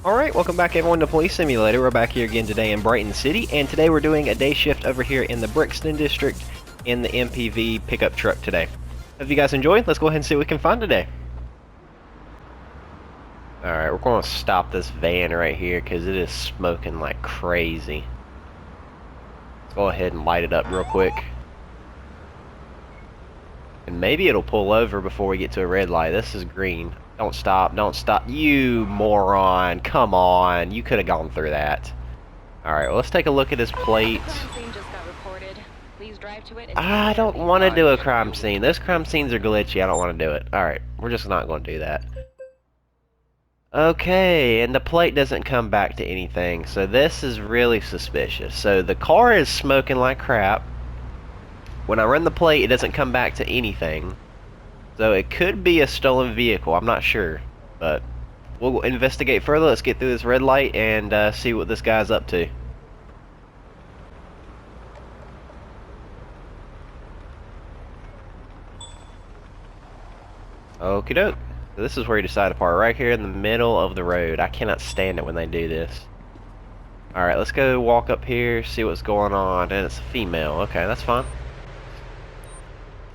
Alright, welcome back everyone to Police Simulator. We're back here again today in Brighton City, and today we're doing a day shift over here in the Brixton District in the MPV pickup truck today. Hope you guys enjoy. Let's go ahead and see what we can find today. Alright, we're going to stop this van right here because it is smoking like crazy. Let's go ahead and light it up real quick. And maybe it'll pull over before we get to a red light. This is green. Don't stop, don't stop. You moron. Come on. You could have gone through that. Alright, well, let's take a look at his plate. I don't want to do a crime scene. Those crime scenes are glitchy. I don't want to do it. Alright, we're just not going to do that. Okay, and the plate doesn't come back to anything. So this is really suspicious. So the car is smoking like crap. When I run the plate, it doesn't come back to anything. So it could be a stolen vehicle, I'm not sure, but we'll investigate further. Let's get through this red light and see what this guy's up to. Okie doke. So this is where you decide to park, right here in the middle of the road. I cannot stand it when they do this. Alright, let's go walk up here, see what's going on, and it's a female. Okay, that's fine.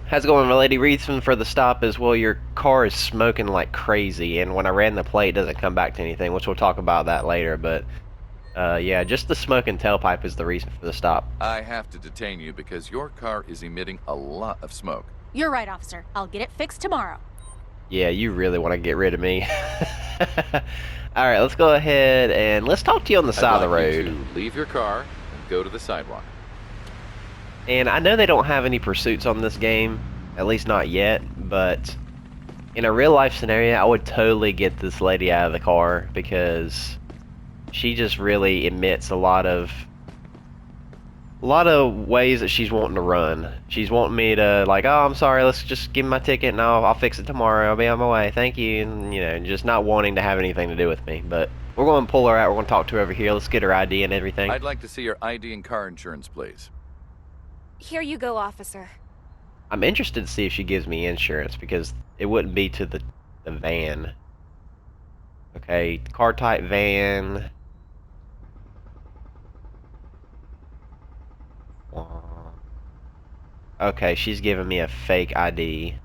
How's it going, my lady? Reason for the stop is, well, your car is smoking like crazy, and when I ran the plate, it doesn't come back to anything, which we'll talk about that later, but, yeah, just the smoke and tailpipe is the reason for the stop. I have to detain you because your car is emitting a lot of smoke. You're right, officer. I'll get it fixed tomorrow. Yeah, you really want to get rid of me. Alright, let's go ahead and let's talk to you on the side of the road. You to leave your car and go to the sidewalk. And I know they don't have any pursuits on this game, at least not yet, but in a real life scenario, I would totally get this lady out of the car because she just really emits a lot of ways that she's wanting to run. She's wanting me to, like, oh, I'm sorry, let's just give me my ticket and I'll fix it tomorrow, I'll be on my way, thank you, and, you know, just not wanting to have anything to do with me. But we're going to pull her out, we're going to talk to her over here, let's get her ID and everything. I'd like to see your ID and car insurance, please. Here you go, officer. I'm interested to see if she gives me insurance because it wouldn't be to the van. Okay, car type van. Okay, she's giving me a fake ID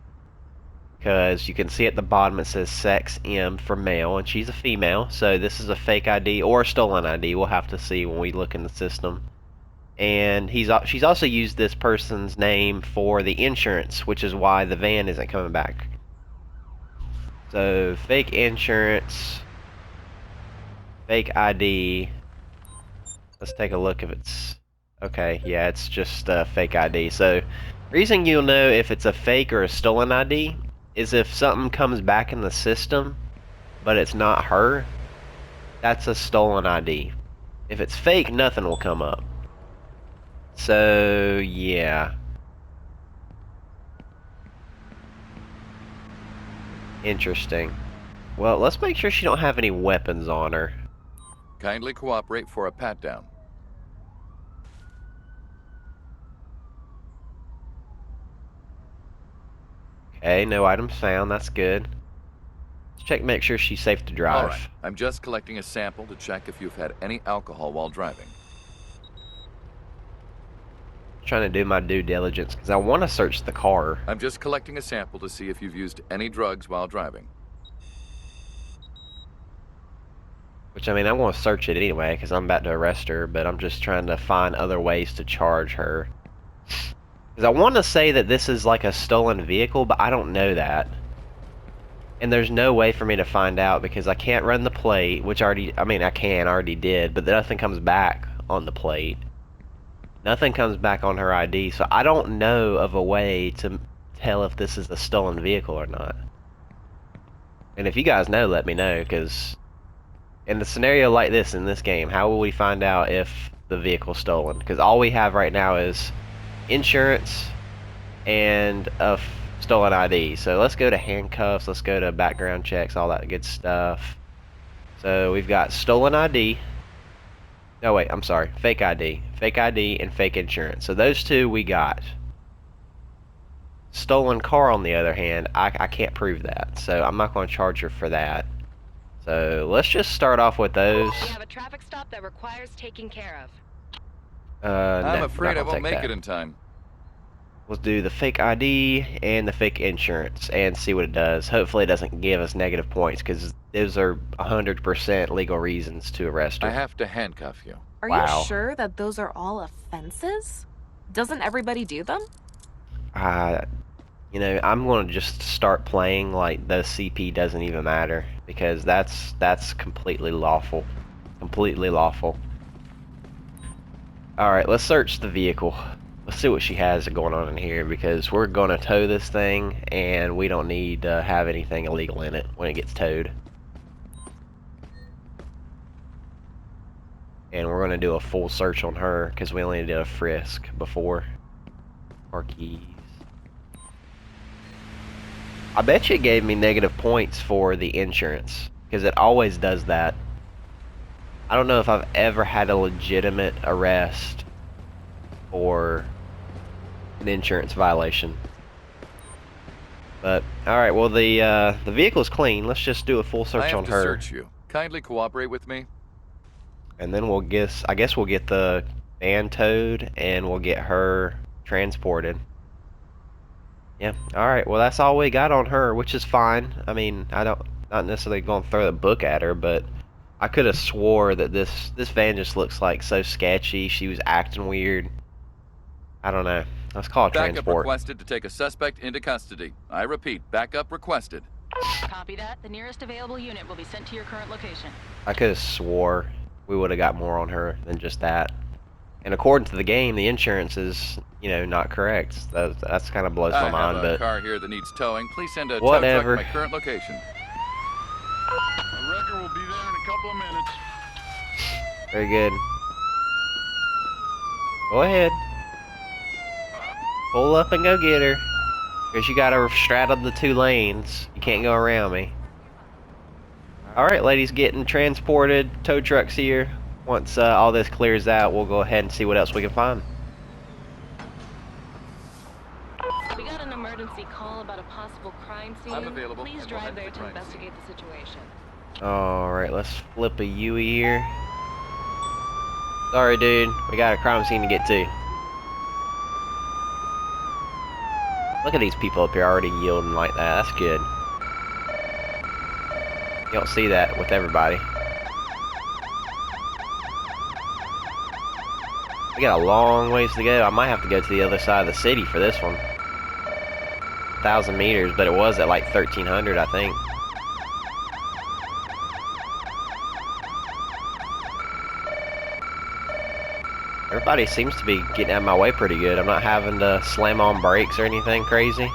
because you can see at the bottom it says sex M for male, and she's a female, so this is a fake ID or a stolen ID. We'll have to see when we look in the system. And she's also used this person's name for the insurance, which is why the van isn't coming back. So, fake insurance, fake ID. Let's take a look if it's... Okay, yeah, it's just a fake ID. So, reason you'll know if it's a fake or a stolen ID is if something comes back in the system, but it's not her, that's a stolen ID. If it's fake, nothing will come up. So, yeah. Interesting. Well, let's make sure she don't have any weapons on her. Kindly cooperate for a pat-down. Okay, no items found, that's good. Let's check, make sure she's safe to drive. All right, I'm just collecting a sample to check if you've had any alcohol while driving. Trying to do my due diligence because I want to search the car. I'm just collecting a sample to see if you've used any drugs while driving. Which, I mean, I'm going to search it anyway because I'm about to arrest her, but I'm just trying to find other ways to charge her. Because I want to say that this is like a stolen vehicle, but I don't know that. And there's no way for me to find out because I can't run the plate, which I already did, but nothing comes back on the plate. Nothing comes back on her ID, so I don't know of a way to tell if this is a stolen vehicle or not. And if you guys know, let me know, because in a scenario like this in this game, how will we find out if the vehicle's stolen? Because all we have right now is insurance and a stolen ID. So let's go to handcuffs, let's go to background checks, all that good stuff. So we've got stolen ID. No, wait, I'm sorry. Fake ID. Fake ID and fake insurance. So those two we got. Stolen car, on the other hand, I can't prove that. So I'm not going to charge her for that. So let's just start off with those. We have a traffic stop that requires taking care of. No, I'm we're afraid not I gonna won't take make that. it in time. Let's do the fake ID and the fake insurance and see what it does. Hopefully it doesn't give us negative points because those are 100% legal reasons to arrest I her. have to handcuff you. Are you Wow. sure that those are all offenses? Doesn't everybody do them? You know, I'm going to just start playing like the CP doesn't even matter because that's completely lawful. Completely lawful. Alright, let's search the vehicle. Let's see what she has going on in here because we're going to tow this thing and we don't need to have anything illegal in it when it gets towed. And we're going to do a full search on her because we only did a frisk before. Our keys. I bet you it gave me negative points for the insurance because it always does that. I don't know if I've ever had a legitimate arrest for an insurance violation. But alright, well the vehicle's clean. Let's just do a full I search have on to her. search you. Kindly cooperate with me. And then I guess we'll get the van towed and we'll get her transported. Yeah, alright, well that's all we got on her, which is fine. I mean, not necessarily gonna throw the book at her, but I could have swore that this van just looks like so sketchy. She was acting weird. I don't know. Let's call it Backup transport. requested to take a suspect into custody. I repeat, backup requested. Copy that. The nearest available unit will be sent to your current location. I could have swore we would have got more on her than just that. And according to the game, the insurance is, you know, not correct. That's kind of blows my I have mind, a but car here that needs towing. Please send a tow whatever. truck to my current location. The wrecker will be there in a couple of minutes. Very good. Go ahead. Pull up and go get her. Because you gotta straddle the two lanes. You can't go around me. Alright, ladies, getting transported. Tow trucks here. Once all this clears out, we'll go ahead and see what else we can find. We got an emergency call about a possible crime scene. I'm available. Please And drive we'll there head to to the crime investigate the situation. Alright, let's flip a Yui here. Sorry, dude. We got a crime scene to get to. Look at these people up here already yielding like that. That's good. You don't see that with everybody. We got a long ways to go. I might have to go to the other side of the city for this one. 1,000 meters, but it was at like 1,300, I think. Everybody seems to be getting out of my way pretty good. I'm not having to slam on brakes or anything crazy.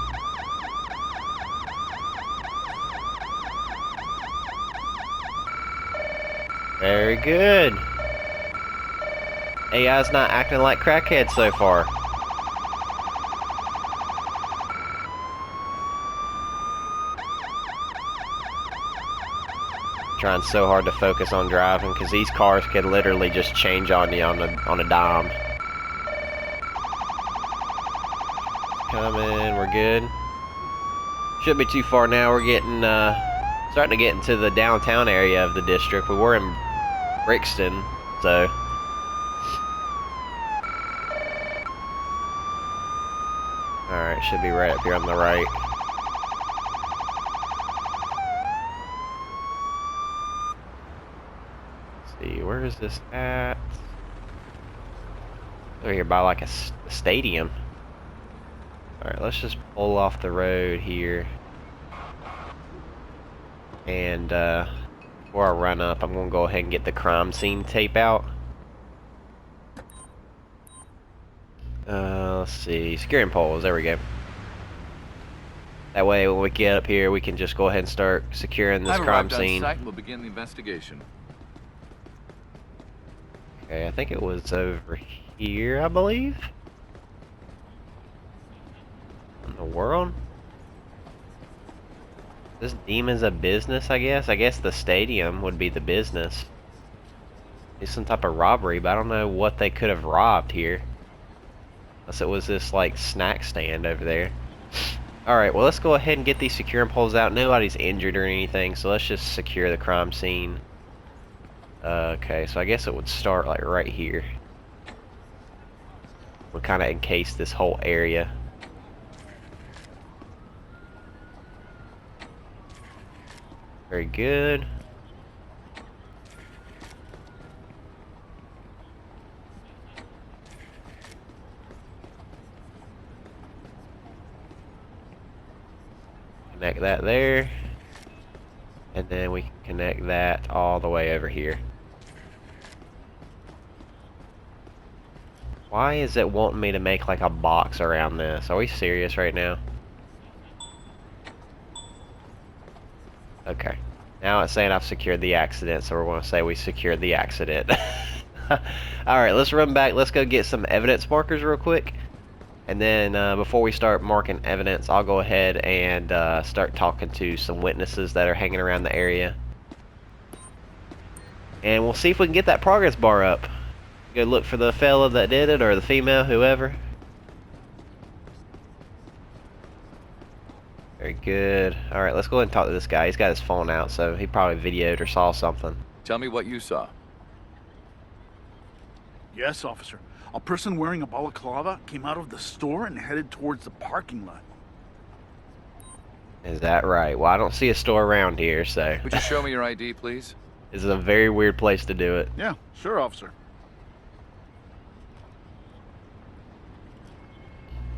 Very good. AI's not acting like crackheads so far. Trying so hard to focus on driving because these cars can literally just change on you on a dime. Coming, we're good. Shouldn't be too far now. We're getting starting to get into the downtown area of the district. We were in Brixton, so alright, should be right up here on the right. See, where is this at? Over here by like a stadium. Alright, let's just pull off the road here. And before I run up, I'm gonna go ahead and get the crime scene tape out. Let's see, securing poles, there we go. That way when we get up here, we can just go ahead and start securing this I've crime arrived on scene. site and we'll begin the investigation. Okay, I think it was over here, I believe. In the world? This demon's a business, I guess? I guess the stadium would be the business. It's some type of robbery, but I don't know what they could have robbed here. Unless it was this, like, snack stand over there. Alright, well let's go ahead and get these securing poles out. Nobody's injured or anything, so let's just secure the crime scene. Okay, so I guess it would start like right here. We'll kind of encase this whole area. Very good. Connect that there. And then we can connect that all the way over here. Why is it wanting me to make like a box around this? Are we serious right now? Okay. Now it's saying I've secured the accident, so we're going to say we secured the accident. Alright, let's run back. Let's go get some evidence markers real quick. And then before we start marking evidence, I'll go ahead and start talking to some witnesses that are hanging around the area. And we'll see if we can get that progress bar up. Go look for the fella that did it, or the female, whoever. Very good. Alright, let's go ahead and talk to this guy. He's got his phone out, so he probably videoed or saw something. Tell me what you saw. Yes, officer. A person wearing a balaclava came out of the store and headed towards the parking lot. Is that right? Well, I don't see a store around here, so... Would you show me your ID, please? This is a very weird place to do it. Yeah, sure, officer.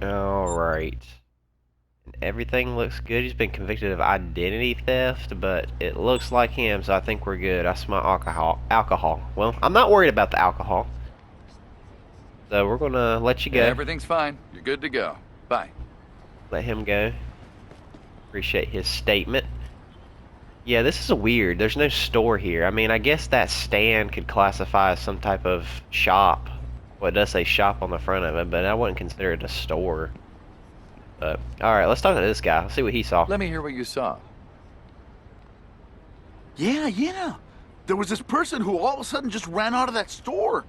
Alright. Everything looks good. He's been convicted of identity theft, but it looks like him, so I think we're good. I smell alcohol. Well, I'm not worried about the alcohol. So we're gonna let you go. Yeah, everything's fine. You're good to go. Bye. Let him go. Appreciate his statement. Yeah, this is weird. There's no store here. I mean, I guess that stand could classify as some type of shop. Well, it does say shop on the front of it, but I wouldn't consider it a store. But, alright, let's talk to this guy. Let's see what he saw. Let me hear what you saw. Yeah. There was this person who all of a sudden just ran out of that store.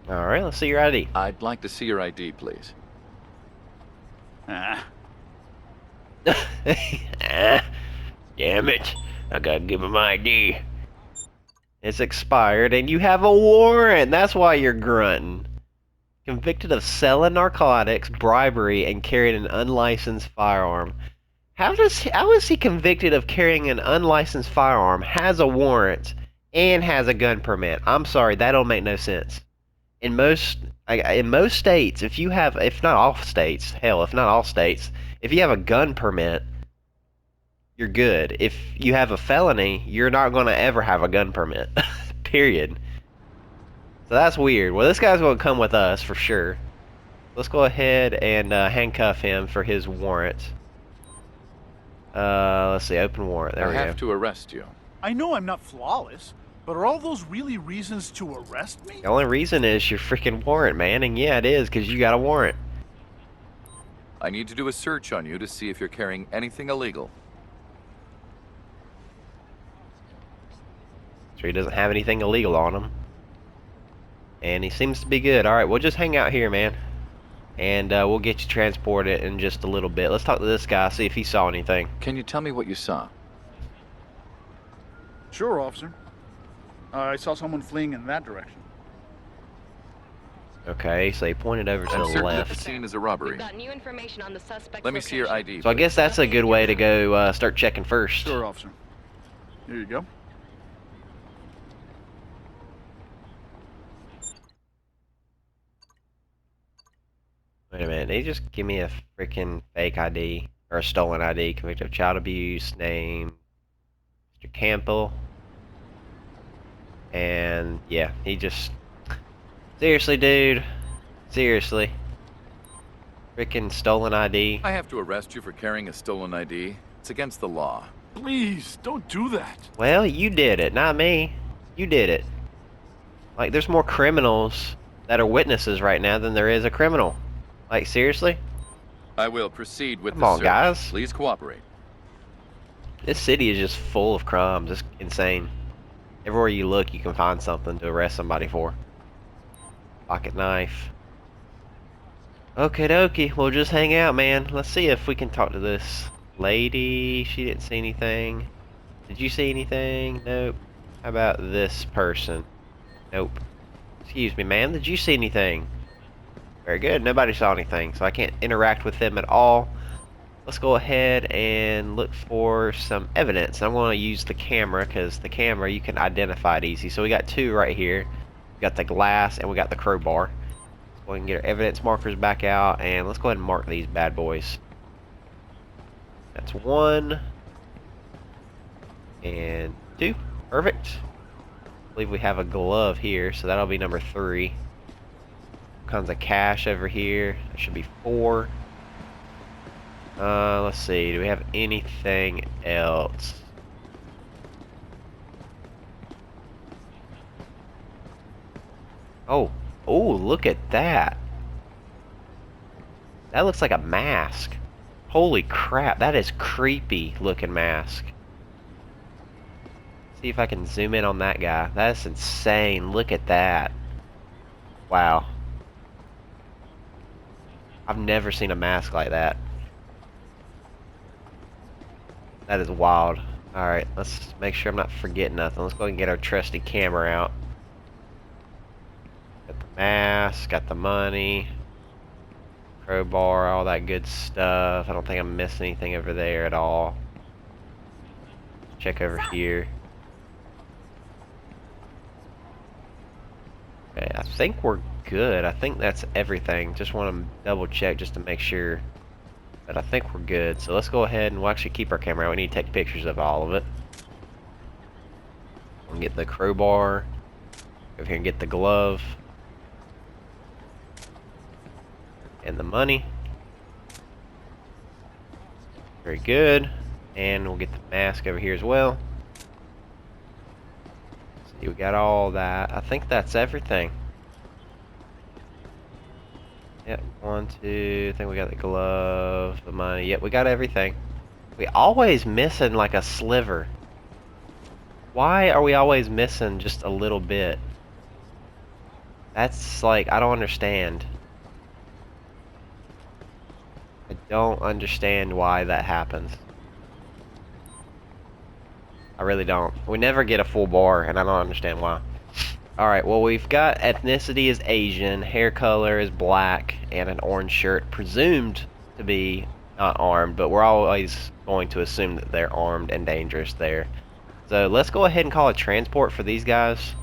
Alright, let's see your ID. I'd like to see your ID, please. Ah, Ah, damn it. I gotta give him my ID. It's expired and you have a warrant. That's why you're grunting. Convicted of selling narcotics, bribery, and carrying an unlicensed firearm. How is he convicted of carrying an unlicensed firearm, has a warrant, and has a gun permit? I'm sorry, that don't make no sense. In most states, if you have, if not all states, hell, if not all states, if you have a gun permit, you're good. If you have a felony, you're not going to ever have a gun permit. Period. So that's weird. Well, this guy's going to come with us for sure. Let's go ahead and handcuff him for his warrant. Let's see, open warrant. There we go. I have to arrest you. I know I'm not flawless, but are all those really reasons to arrest me? The only reason is your freaking warrant, man. And yeah, it is, because you got a warrant. I need to do a search on you to see if you're carrying anything illegal. So he doesn't have anything illegal on him. And he seems to be good. Alright, we'll just hang out here, man. And we'll get you transported in just a little bit. Let's talk to this guy, see if he saw anything. Can you tell me what you saw? Sure, officer. I saw someone fleeing in that direction. Okay, so he pointed over to I'm the certain that the left. scene is a robbery. We've got new information on the suspect's Let me see your location. ID. So I please. guess that's a good way to go start checking first. Sure, officer. Here you go. Wait a minute, they just give me a freaking fake ID, or a stolen ID, convicted of child abuse, name, Mr. Campbell. And, yeah, he just... Seriously, dude. Seriously. Freaking stolen ID. I have to arrest you for carrying a stolen ID. It's against the law. Please, don't do that. Well, you did it, not me. You did it. Like, there's more criminals that are witnesses right now than there is a criminal. Like, seriously? I will proceed with Come the on, search. guys. Please cooperate. This city is just full of crimes. It's insane. Everywhere you look, you can find something to arrest somebody for. Pocket knife. Okie dokie, we'll just hang out, man. Let's see if we can talk to this lady. She didn't see anything. Did you see anything? Nope. How about this person? Nope. Excuse me, ma'am. Did you see anything? Very good. Nobody saw anything, so I can't interact with them at all. Let's go ahead and look for some evidence. I'm going to use the camera because the camera, you can identify it easy. So we got two right here. We got the glass and we got the crowbar. Let's go ahead and get our evidence markers back out, and let's go ahead and mark these bad boys. That's 1 and 2. Perfect. I believe we have a glove here, so that'll be number 3. Kinds of cash over here. That should be 4. Let's see. Do we have anything else? Oh, look at that. That looks like a mask. Holy crap, that is creepy looking mask. See if I can zoom in on that guy. That's insane. Look at that. Wow. I've never seen a mask like that. That is wild. Alright, let's make sure I'm not forgetting nothing. Let's go ahead and get our trusty camera out. Got the mask, got the money, crowbar, all that good stuff. I don't think I'm missing anything over there at all. Check over here. Okay, I think we're good. I think that's everything. Just want to double check just to make sure. But I think we're good. So let's go ahead and we'll actually keep our camera out. We need to take pictures of all of it. We'll get the crowbar. Over here and get the glove. And the money. Very good. And we'll get the mask over here as well. See, we got all that. I think that's everything. Yep, 1, 2, I think we got the glove, the money. Yep, we got everything. We always missing like a sliver. Why are we always missing just a little bit? That's like, I don't understand. I don't understand why that happens. I really don't. We never get a full bar, and I don't understand why. Alright, well, we've got ethnicity is Asian, hair color is black, and an orange shirt, presumed to be not armed, but we're always going to assume that they're armed and dangerous there. So let's go ahead and call a transport for these guys.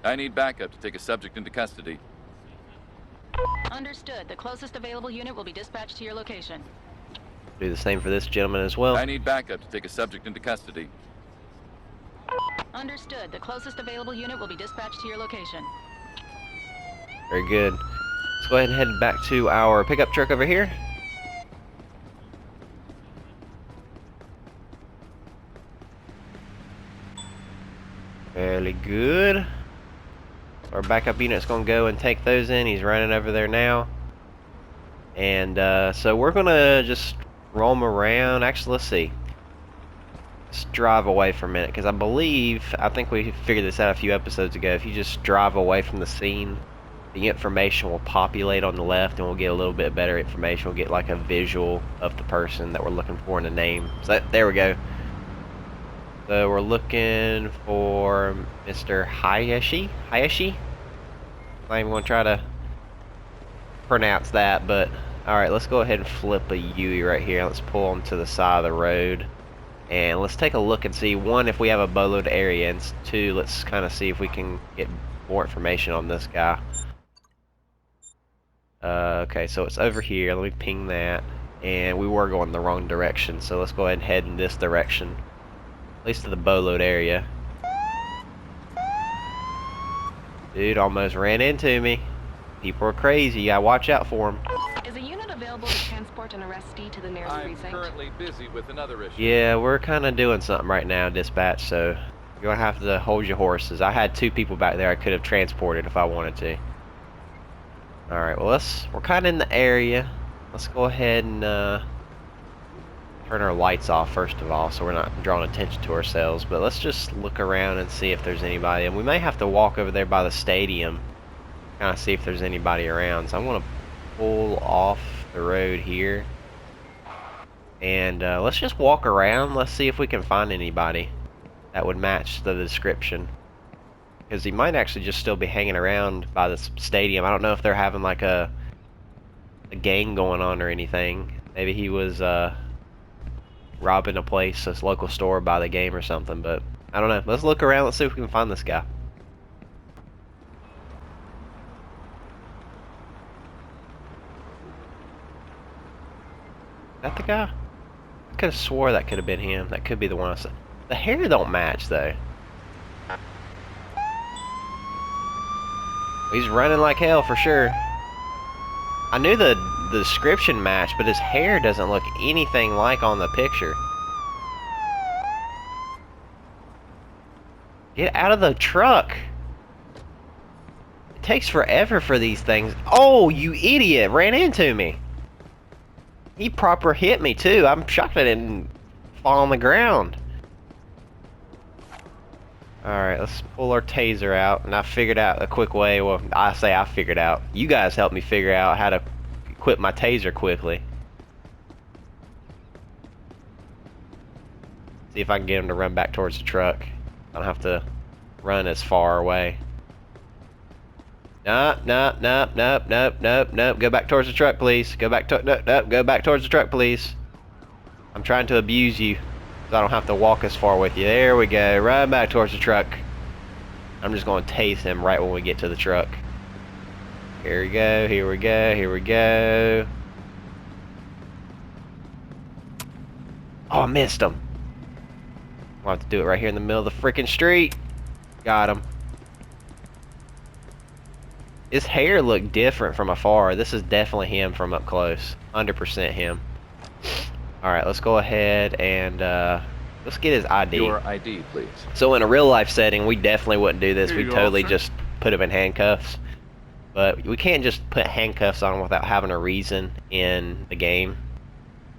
I need backup to take a subject into custody. Understood. The closest available unit will be dispatched to your location. Do the same for this gentleman as well. I need backup to take a subject into custody. Understood. The closest available unit will be dispatched to your location. Very good. Let's go ahead and head back to our pickup truck over here. Fairly good. Our backup unit's going to go and take those in. He's running over there now. And so we're going to just roam around. Actually, let's see. Let's drive away for a minute, because I think we figured this out a few episodes ago. If you just drive away from the scene, the information will populate on the left, and we'll get a little bit better information. We'll get like a visual of the person that we're looking for in the name. So there we go. So we're looking for Mr. Hayashi. I'm not even going to try to pronounce that, but alright, let's go ahead and flip a Yui right here. Let's pull him to the side of the road. And let's take a look and see, 1, if we have a boatload area, and 2, let's kind of see if we can get more information on this guy. Okay, so it's over here. Let me ping that. And we were going the wrong direction, so let's go ahead and head in this direction. At least to the boatload area. Dude almost ran into me. People are crazy. You gotta watch out for them. Is a unit available to transport an arrestee to the nearest I'm precinct? currently busy with another issue. Yeah, we're kind of doing something right now, dispatch, so you're gonna have to hold your horses. I had 2 people back there I could have transported if I wanted to. Alright, well, we're kind of in the area. Let's go ahead and turn our lights off first of all, so we're not drawing attention to ourselves. But let's just look around and see if there's anybody. And we may have to walk over there by the stadium, kind of see if there's anybody around. So I'm gonna pull off the road here. And let's just walk around. Let's see if we can find anybody that would match the description. Because he might actually just still be hanging around by this stadium. I don't know if they're having like a gang going on or anything. Maybe he was robbing a place, this local store by the game or something. But I don't know. Let's look around. Let's see if we can find this guy. Is that the guy? I could have swore that could have been him. That could be the one I said. The hair don't match though. He's running like hell for sure. I knew the description matched, but his hair doesn't look anything like on the picture. Get out of the truck. It takes forever for these things. Oh, you idiot. Ran into me. He proper hit me too. I'm shocked I didn't fall on the ground. Alright, let's pull our taser out. And I figured out a quick way. Well, I say I figured out. You guys helped me figure out how to equip my taser quickly. See if I can get him to run back towards the truck. I don't have to run as far away. Nope, nope, nope, nope, nope, nope, nope. Go back towards the truck, please. Go back to nope, nope. Go back towards the truck, please. I'm trying to abuse you, so I don't have to walk as far with you. There we go. Run back towards the truck. I'm just going to tase him right when we get to the truck. Here we go. Here we go. Here we go. Oh, I missed him. I'll have to do it right here in the middle of the freaking street. Got him. His hair looked different from afar. This is definitely him from up close. 100% him. Alright, let's go ahead and let's get his ID. Your ID, please. So in a real life setting, we definitely wouldn't do this. Here We'd you go, totally officer. just put him in handcuffs. But we can't just put handcuffs on him without having a reason in the game.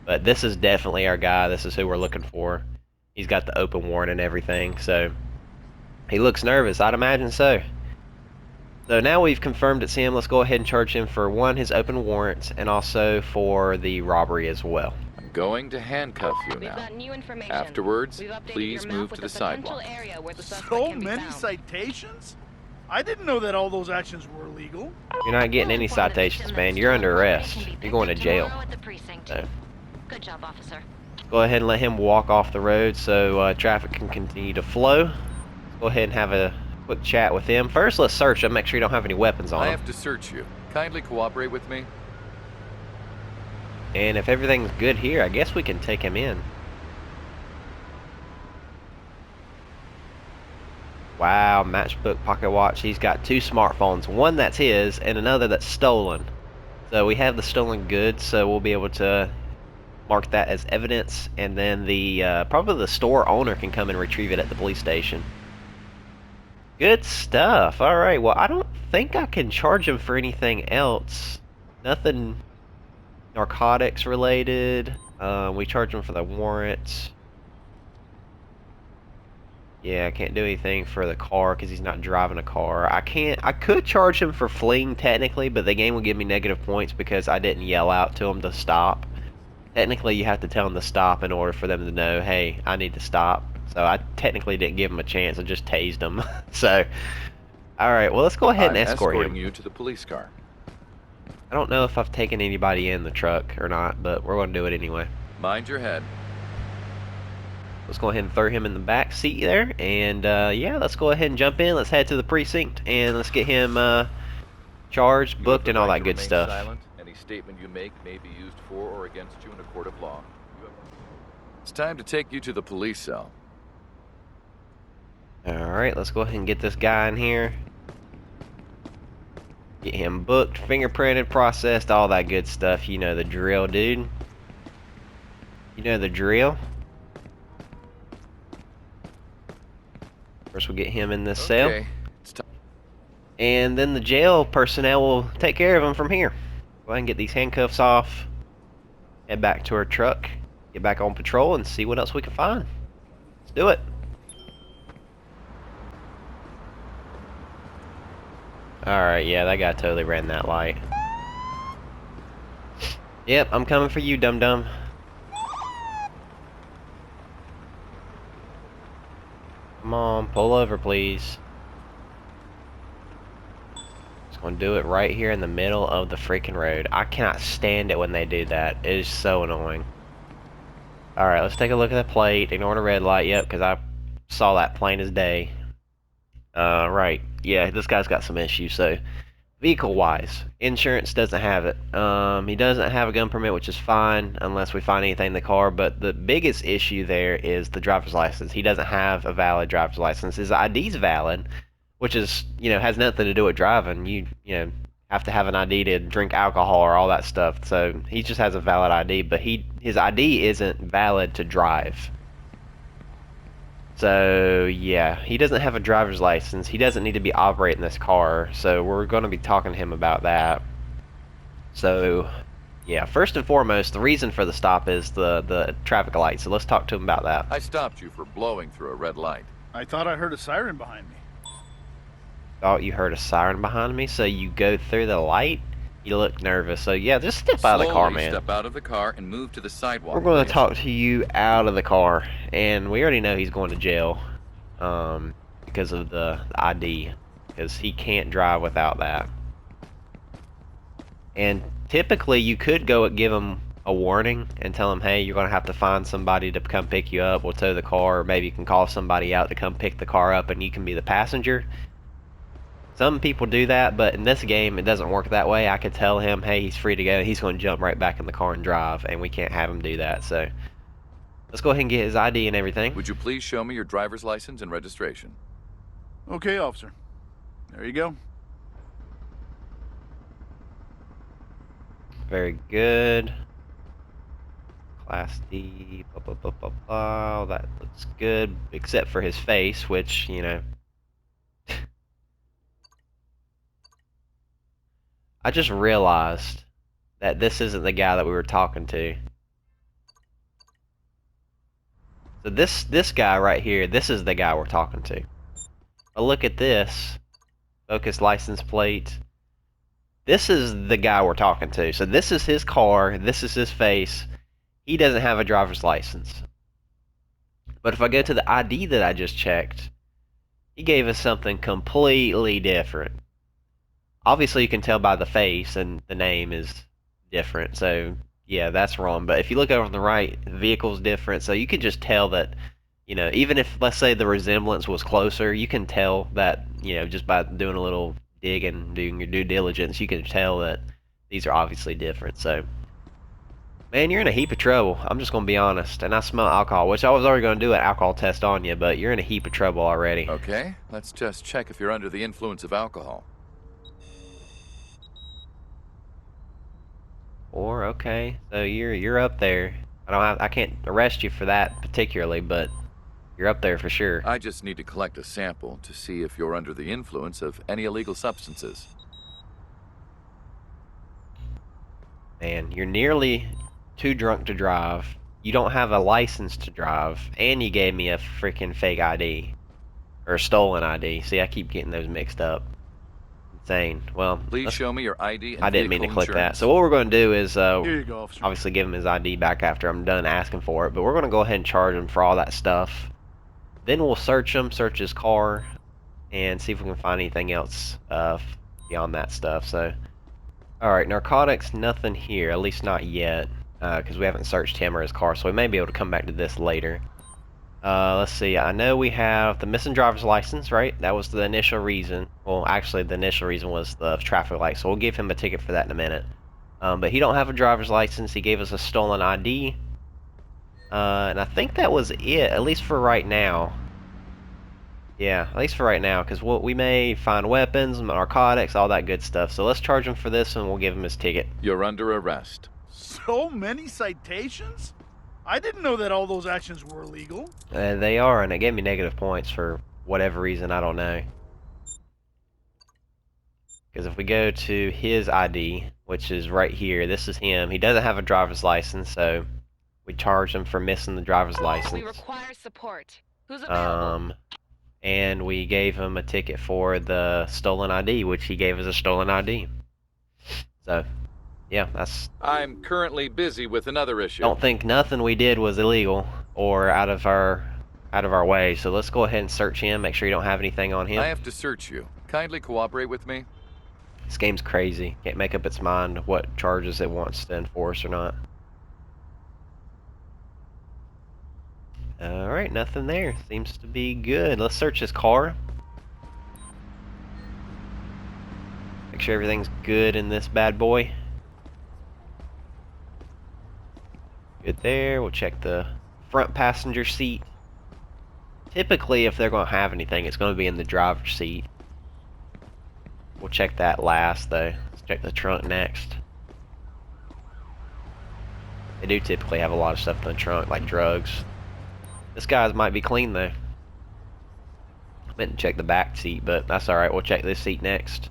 But this is definitely our guy. This is who we're looking for. He's got the open warrant and everything, so he looks nervous. I'd imagine so. So now we've confirmed it's him. Let's go ahead and charge him for one, his open warrants, and also for the robbery as well. I'm going to handcuff you We've now. got new information. Afterwards, We've updated please your map move with to the potential sidewalk. area where the suspect So can be many found. citations? I didn't know that all those actions were illegal. You're not getting any citations, man. You're under arrest. You're going to jail. Tomorrow at the precinct. So Good job, officer. go ahead and let him walk off the road so traffic can continue to flow. Go ahead and have a quick chat with him. First, let's search him. Make sure you don't have any weapons on I him. have to search you. Kindly cooperate with me. And if everything's good here, I guess we can take him in. Wow, matchbook, pocket watch. He's got two smartphones. One that's his and another that's stolen. So we have the stolen goods, so we'll be able to mark that as evidence. And then the probably the store owner can come and retrieve it at the police station. Good stuff. Alright, well, I don't think I can charge him for anything else. Nothing narcotics related. We charge him for the warrant. Yeah, I can't do anything for the car because he's not driving a car. I could charge him for fleeing technically, but the game will give me negative points because I didn't yell out to him to stop. Technically, you have to tell him to stop in order for them to know, hey, I need to stop. So I technically didn't give him a chance. I just tased him. So, alright, well, let's go ahead and I'm escort escorting him. you to the police car. I don't know if I've taken anybody in the truck or not, but we're going to do it anyway. Mind your head. Let's go ahead and throw him in the back seat there. And, yeah, let's go ahead and jump in. Let's head to the precinct and let's get him charged, booked, and all that good stuff. Silent. Any statement you make may be used for or against you in a court of law. It's time to take you to the police cell. Alright, let's go ahead and get this guy in here. Get him booked, fingerprinted, processed, all that good stuff. You know the drill, dude. You know the drill. First we'll get him in this cell. Okay. It's time. And then the jail personnel will take care of him from here. Go ahead and get these handcuffs off. Head back to our truck. Get back on patrol and see what else we can find. Let's do it. Alright, yeah, that guy totally ran that light. Yep, I'm coming for you, dum-dum. Come on, pull over, please. Just gonna do it right here in the middle of the freaking road. I cannot stand it when they do that. It is so annoying. Alright, let's take a look at the plate. Ignore the red light. Yep, because I saw that plain as day. Right. Yeah, this guy's got some issues, so... Vehicle-wise, insurance doesn't have it. He doesn't have a gun permit, which is fine, unless we find anything in the car, but the biggest issue there is the driver's license. He doesn't have a valid driver's license. His ID's valid, which is, has nothing to do with driving. You have to have an ID to drink alcohol or all that stuff, so he just has a valid ID, but his ID isn't valid to drive. So, yeah, he doesn't have a driver's license. He doesn't need to be operating this car, so we're going to be talking to him about that. So, yeah, first and foremost, the reason for the stop is the traffic light, so let's talk to him about that. I stopped you for blowing through a red light. I thought I heard a siren behind me. Thought you heard a siren behind me, so you go through the light? You look nervous, so yeah, just step out of the car, man. Step out of the car and move to the sidewalk. We're going to talk to you out of the car, and we already know he's going to jail because of the ID, because he can't drive without that. And typically, you could go and give him a warning and tell him, hey, you're going to have to find somebody to come pick you up. We'll tow the car, or maybe you can call somebody out to come pick the car up, and you can be the passenger. Some people do that, but in this game, it doesn't work that way. I could tell him, hey, he's free to go. He's going to jump right back in the car and drive, and we can't have him do that. So let's go ahead and get his ID and everything. Would you please show me your driver's license and registration? Okay, officer. There you go. Very good. Class D, blah, blah, blah, blah, blah. That looks good, except for his face, which, I just realized that this isn't the guy that we were talking to. So this guy right here, this is the guy we're talking to. But look at this. Focus license plate. This is the guy we're talking to. So this is his car, this is his face. He doesn't have a driver's license. But if I go to the ID that I just checked, he gave us something completely different. Obviously, you can tell by the face, and the name is different, so yeah, that's wrong. But if you look over on the right, the vehicle's different, so you can just tell that, even if, let's say, the resemblance was closer, you can tell that, just by doing a little digging, doing your due diligence, you can tell that these are obviously different. So, man, you're in a heap of trouble. I'm just going to be honest, and I smell alcohol, which I was already going to do an alcohol test on you, but you're in a heap of trouble already. Okay, let's just check if you're under the influence of alcohol. Or okay, so you're up there. I can't arrest you for that particularly, but you're up there for sure. I just need to collect a sample to see if you're under the influence of any illegal substances. Man, you're nearly too drunk to drive. You don't have a license to drive, and you gave me a freaking fake ID or a stolen ID. See, I keep getting those mixed up. Insane. Well, please show me your ID and I didn't mean to click insurance. that. So what we're going to do is Here you go, officer. obviously give him his ID back after I'm done asking for it, but we're going to go ahead and charge him for all that stuff. Then we'll search him, search his car, and see if we can find anything else beyond that stuff. So, alright, narcotics, nothing here, at least not yet, because we haven't searched him or his car, so we may be able to come back to this later. Let's see, I know we have the missing driver's license, right? That was the initial reason. Well, actually, the initial reason was the traffic light, so we'll give him a ticket for that in a minute. But he don't have a driver's license. He gave us a stolen ID. And I think that was it, at least for right now. Yeah, at least for right now, because we may find weapons, narcotics, all that good stuff. So let's charge him for this, and we'll give him his ticket. You're under arrest. So many citations? I didn't know that all those actions were illegal. They are, and it gave me negative points for whatever reason, I don't know. Because if we go to his ID, which is right here, this is him. He doesn't have a driver's license, so we charged him for missing the driver's license. We require support. Who's available? And we gave him a ticket for the stolen ID, which he gave us a stolen ID. So, Yeah, that's. I'm currently busy with another issue. Don't think nothing we did was illegal or out of our way. So let's go ahead and search him. Make sure you don't have anything on him. I have to search you. Kindly cooperate with me. This game's crazy. Can't make up its mind what charges it wants to enforce or not. Alright, nothing there. Seems to be good. Let's search his car. Make sure everything's good in this bad boy. Good there. We'll check the front passenger seat. Typically, if they're going to have anything, it's going to be in the driver's seat. We'll check that last, though. Let's check the trunk next. They do typically have a lot of stuff in the trunk, like drugs. This guy's might be clean, though. I meant to check the back seat, but that's alright. We'll check this seat next.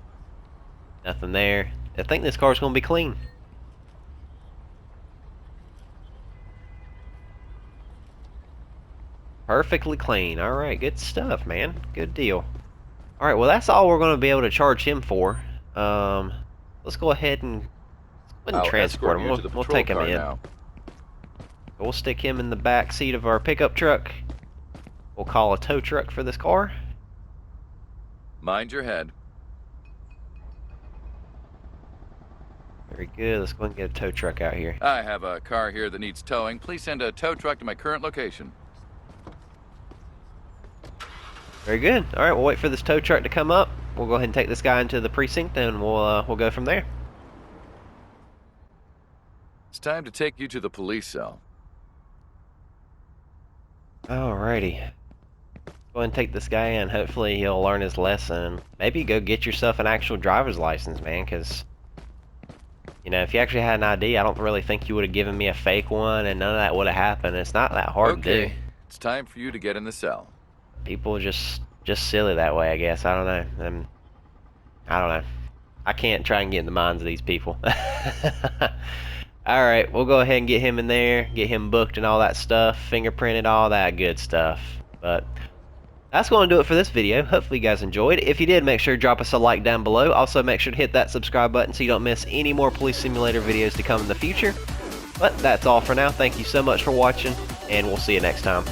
Nothing there. I think this car's going to be clean. Perfectly clean. Alright, good stuff, man. Good deal. Alright, well that's all we're going to be able to charge him for. Let's go ahead and transport him. We'll take him in. Now. We'll stick him in the back seat of our pickup truck. We'll call a tow truck for this car. Mind your head. Very good. Let's go ahead and get a tow truck out here. I have a car here that needs towing. Please send a tow truck to my current location. Very good. All right, we'll wait for this tow truck to come up. We'll go ahead and take this guy into the precinct, and we'll go from there. It's time to take you to the police cell. Alrighty. Go ahead and take this guy in. Hopefully he'll learn his lesson. Maybe go get yourself an actual driver's license, man, because, you know, if you actually had an ID, I don't really think you would have given me a fake one, and none of that would have happened. It's not that hard to do. It's time for you to get in the cell. People just silly that way, I guess. I don't know. I don't know. I can't try and get in the minds of these people. Alright, we'll go ahead and get him in there, get him booked and all that stuff, fingerprinted, all that good stuff. But that's going to do it for this video. Hopefully you guys enjoyed. If you did, make sure to drop us a like down below. Also, make sure to hit that subscribe button so you don't miss any more Police Simulator videos to come in the future. But that's all for now. Thank you so much for watching, and we'll see you next time.